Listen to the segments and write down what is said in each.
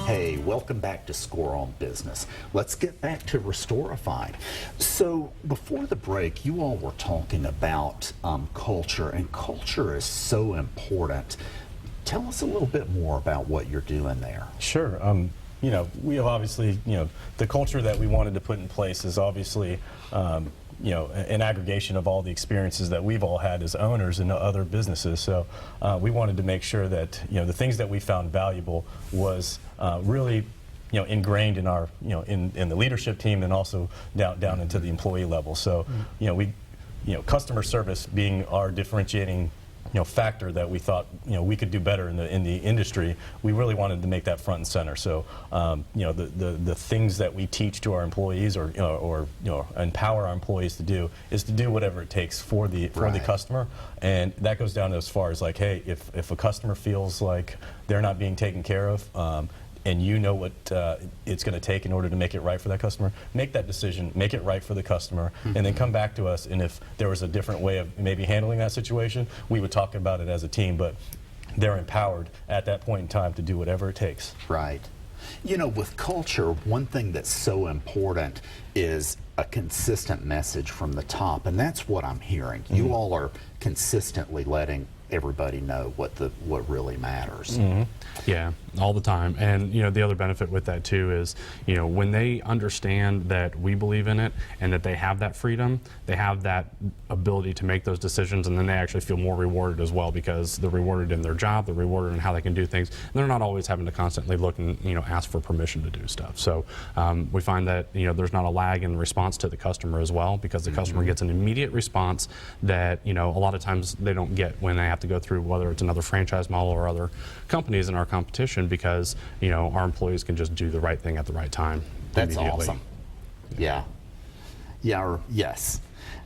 Hey, welcome back to Score on Business. Let's get back to Restorify. So before the break, you all were talking about culture, and culture is so important. Tell us a little bit more about what you're doing there. Sure. You know, we have obviously, the culture that we wanted to put in place is obviously, an aggregation of all the experiences that we've all had as owners in other businesses. So we wanted to make sure that, the things that we found valuable was really, ingrained in our, in the leadership team and also down into the employee level. So, customer service being our differentiating factor that we thought we could do better in the industry, we really wanted to make that front and center. So the things that we teach to our employees or empower our employees to do is to do whatever it takes for the customer, and that goes down as far as like, hey, if a customer feels like they're not being taken care of, and you know what it's going to take in order to make it right for that customer, make that decision, make it right for the customer, and then come back to us. And if there was a different way of maybe handling that situation, we would talk about it as a team, but they're empowered at that point in time to do whatever it takes. Right. With culture, one thing that's so important is a consistent message from the top, and that's what I'm hearing. You all are consistently letting everybody know what really matters. Yeah, all the time. And the other benefit with that too is when they understand that we believe in it and that they have that freedom, they have that ability to make those decisions, and then they actually feel more rewarded as well, because they're rewarded in their job, they're rewarded in how they can do things, and they're not always having to constantly look and ask for permission to do stuff. So we find that there's not a lag in response to the customer as well, because the customer gets an immediate response that a lot of times they don't get when they have to go through, whether it's another franchise model or other companies in our competition, because our employees can just do the right thing at the right time. That's awesome. Yeah. Yes.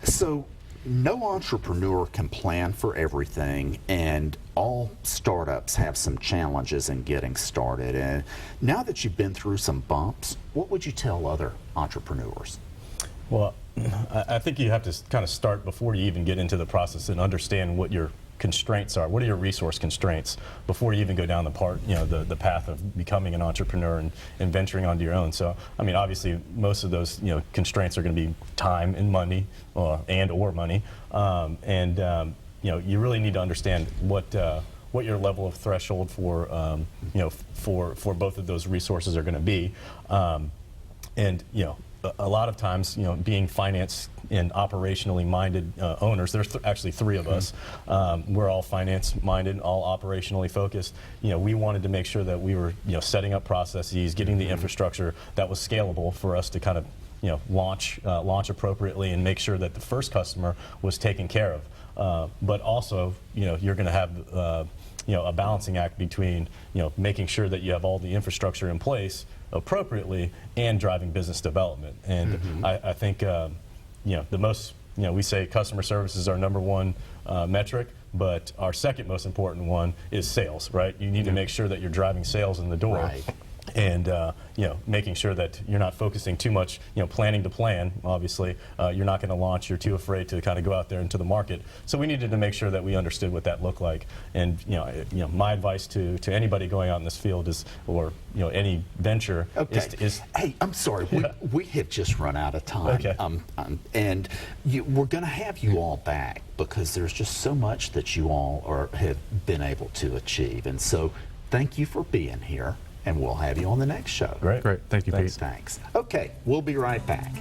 So no entrepreneur can plan for everything, and all startups have some challenges in getting started. And now that you've been through some bumps, what would you tell other entrepreneurs? Well, I think you have to kind of start before you even get into the process and understand what your constraints are. What are your resource constraints before you even go down the path of becoming an entrepreneur and venturing onto your own? So, I mean, obviously, most of those constraints are going to be time and money, or money, you really need to understand what your level of threshold for for both of those resources are going to be, a lot of times, being finance and operationally minded owners, there's actually three of us. We're all finance minded, all operationally focused. We wanted to make sure that we were, setting up processes, getting the infrastructure that was scalable for us to kind of, launch appropriately and make sure that the first customer was taken care of. But also, you're going to have a balancing act between making sure that you have all the infrastructure in place appropriately and driving business development. And I think the most, we say customer service is our number one metric, but our second most important one is sales, right? You need to make sure that you're driving sales in the door. Right. And making sure that you're not focusing too much, planning to plan. Obviously, you're not going to launch. You're too afraid to kind of go out there into the market. So we needed to make sure that we understood what that looked like. And my advice to anybody going out in this field is, or any venture, is hey, I'm sorry, we have just run out of time. Okay. And we're going to have you all back, because there's just so much that you all have been able to achieve. And so thank you for being here, and we'll have you on the next show. Great. Thank you, Pete. Thanks. Okay, we'll be right back.